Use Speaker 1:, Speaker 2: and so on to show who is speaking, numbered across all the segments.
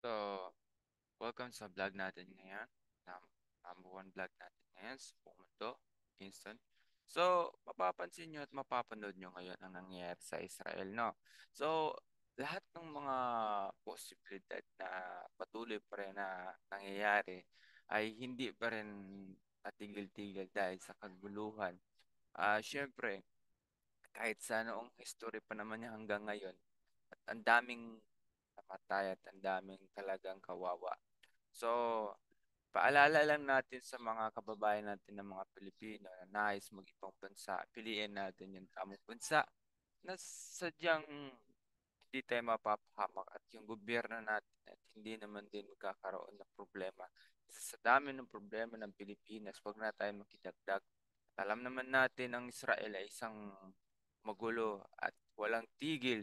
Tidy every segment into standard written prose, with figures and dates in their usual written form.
Speaker 1: So, welcome sa vlog natin ngayon. Number one vlog natin ngayon sa buong mundo, Kingston. So, mapapansin nyo at mapapanood nyo ngayon ang nangyayari sa Israel, no? So, lahat ng mga posibilidad na patuloy pa rin na nangyayari ay hindi pa rin natigil-tigil dahil sa kaguluhan. Syempre, kahit sa noong history pa naman niya hanggang ngayon, at ang daming namatay at ang daming talagang kawawa. So, paalala lang natin sa mga kababayan natin ng mga Pilipino na nais mag-ibang bansa, piliin natin yung tamang bansa na sadyang hindi tayo mapapahamak at yung gobyerno natin at hindi naman din magkakaroon ng problema. Sa dami ng problema ng Pilipinas, wag na tayo makidagdag. Alam naman natin ang Israel ay isang magulo at walang tigil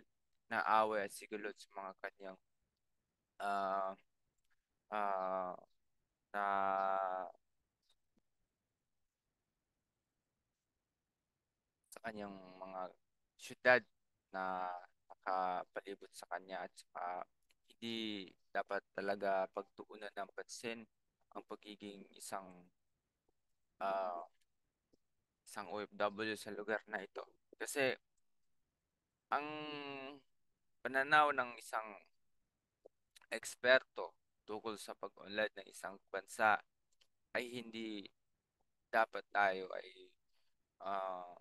Speaker 1: na away at sigulot sa mga kanyang ah ah na sa kanyang mga syudad na nakapalibot sa kanya at saka hindi dapat talaga pagtuunan ng pansin ang pagiging ah, isang OFW sa lugar na ito. Kasi ang pananaw ng isang eksperto tungkol sa pag-unlad ng isang bansa ay hindi dapat tayo ay ah,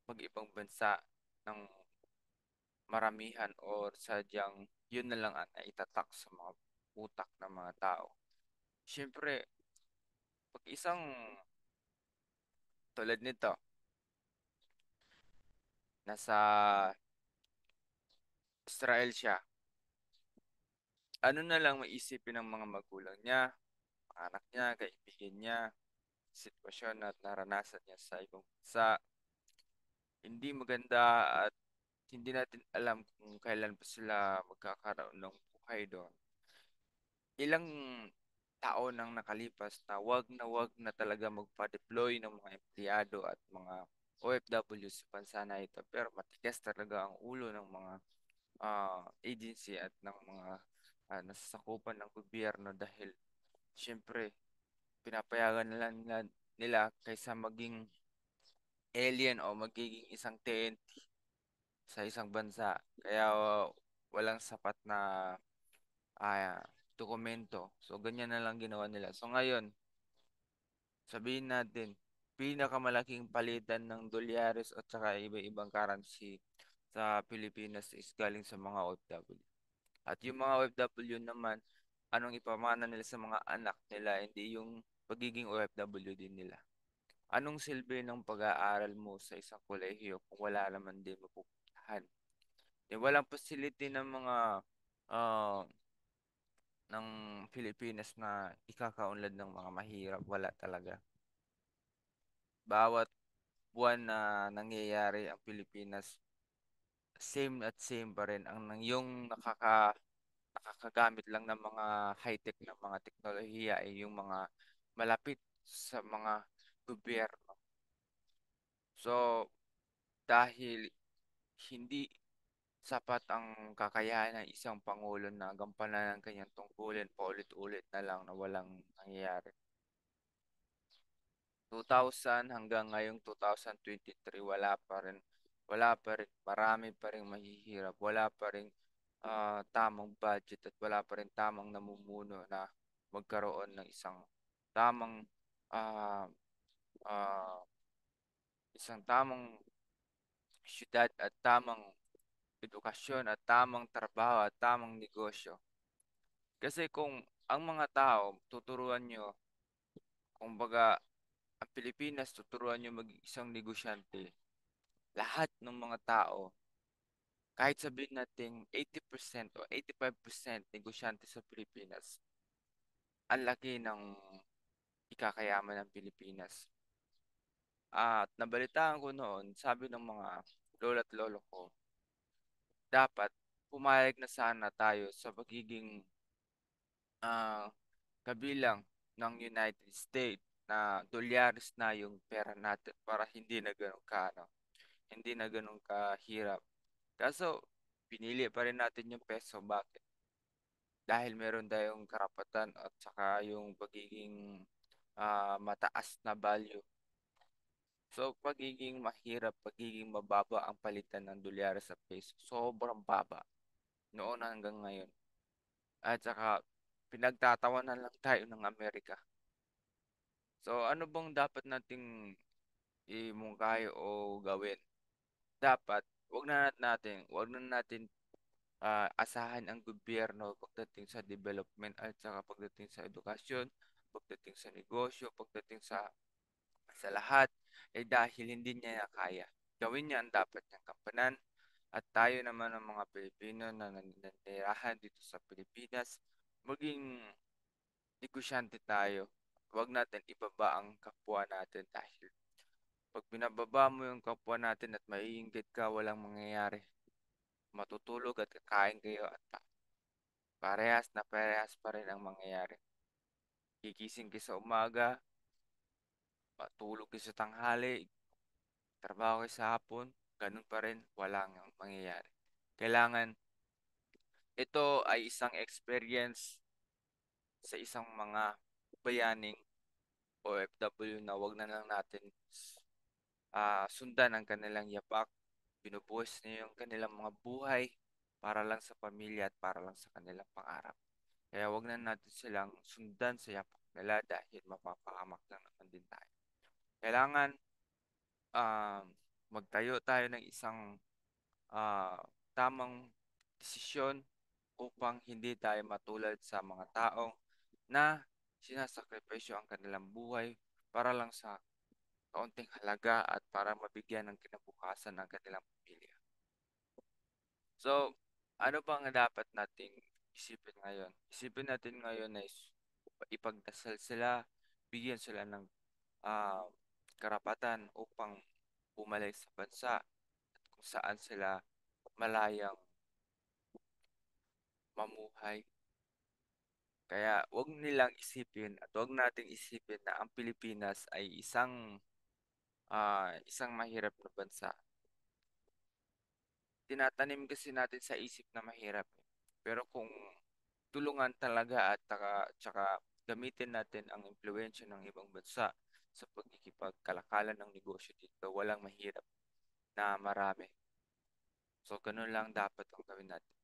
Speaker 1: mag-ibang bansa ng maramihan or sadyang yun na lang ang naitatak sa mga utak ng mga tao. Siyempre, pag isang tulad nito, nasa Israel siya, ano na lang maisipin ng mga magulang niya, mga anak niya, kaibigan niya, sitwasyon at naranasan niya sa ibang bansa. Hindi maganda at hindi natin alam kung kailan pa sila magkakaroon ng buhay doon. Ilang taon nang nakalipas na wag na talaga magpa-deploy ng mga empleyado at mga OFW sa bansa na ito. Pero matigas talaga ang ulo ng mga agency at ng mga nasasakupan ng gobyerno dahil siyempre pinapayagan nila kaysa maging alien o magiging isang TNT sa isang bansa. Kaya walang sapat na dokumento. So, ganyan na lang ginawa nila. So, ngayon, sabihin natin, pinakamalaking palitan ng dolyares at saka iba-ibang currency sa Pilipinas is galing sa mga OFW. At yung mga OFW naman, anong ipamana nila sa mga anak nila, hindi yung pagiging OFW din nila. Anong silbi ng pag-aaral mo sa isang kolehiyo kung wala naman din mapupuntahan? Walang facility ng mga ah, ng Pilipinas na ikakaunlad ng mga mahirap. Wala talaga. Bawat buwan na nangyayari ang Pilipinas, same at same pa rin. Yung nakakagamit lang ng mga high-tech na mga teknolohiya ay yung mga malapit sa mga gobyerno. So, dahil hindi sapat ang kakayahan ng isang pangulo na gampanan ang kanyang tungkulin paulit-ulit na lang na walang nangyayari. 2000 hanggang ngayong 2023 wala pa rin marami pa rin mahihirap, wala pa rin tamang budget at wala pa rin tamang namumuno na magkaroon ng tamang ah, ah, isang tamang syudad at tamang edukasyon at tamang trabaho at tamang negosyo. Kasi kung ang mga tao tuturuan nyo, kumbaga ang Pilipinas tuturuan nyo maging isang negosyante, lahat ng mga tao, kahit sabihin natin 80% o 85% negosyante sa Pilipinas, ang laki ng ikakayaman ng Pilipinas. At nabalitaan ko noon, sabi ng mga lolo't lolo ko, dapat pumayag na sana tayo sa pagiging ah, kabilang ng United States na dolyares na yung pera natin para hindi na ganun hindi na ganun kahirap. Kaso, pinili pa rin natin yung peso. Bakit? dahil meron tayong karapatan at saka yung pagiging mataas na value. So, pagiging mahirap, pagiging mababa ang palitan ng dolyar sa peso. Sobrang baba noon hanggang ngayon. At saka pinagtatawanan lang tayo ng Amerika. So, ano bang dapat nating imungkahi o gawin? Dapat, wag na natin asahan ang gobyerno pagdating sa development at saka pagdating sa edukasyon, pagdating sa negosyo, pagdating sa lahat, eh dahil hindi niya kaya. Gawin niya ang dapat niyang kampanan at tayo naman ang mga Pilipino na nanirahan dito sa Pilipinas, maging negosyante tayo. Huwag natin ibaba ang kapwa natin dahil pag binababa mo yung kapwa natin at maiinggit ka, walang mangyayari. Matutulog at kakain kayo at parehas na parehas pa rin ang mangyayari. Gigising ka sa umaga, matulog ka sa tanghali, trabaho ka sa hapon, ganun pa rin, walang mangyayari. Kailangan ito ay isang experience sa isang mga bayaning OFW na wag na lang natin sundan ang kanilang yapak. Binubuhos niyo yung kanilang mga buhay para lang sa pamilya at para lang sa kanilang pangarap. Kaya wag na natin silang sundan sa yapak nila dahil mapapahamak lang naman din tayo. Kailangan um, magtayo tayo ng isang tamang desisyon upang hindi tayo matulad sa mga taong na sinasakripisyo ang kanilang buhay para lang sa kaunting halaga at para mabigyan ng kinabukasan ng kanilang pamilya. So, ano bang dapat nating isipin ngayon? Isipin natin ngayon na ipagdasal sila, bigyan sila ng ah, karapatan upang bumalik sa bansa at kung saan sila malayang mamuhay. Kaya wag nilang isipin at wag nating isipin na ang Pilipinas ay isang mahirap na bansa. Tinatanim kasi natin sa isip na mahirap, eh. Pero kung tulungan talaga at tsaka gamitin natin ang impluwensya ng ibang bansa sa pagkikipagkalakalan ng negosyo dito, walang mahirap na marami. So, ganun lang dapat ang gawin natin.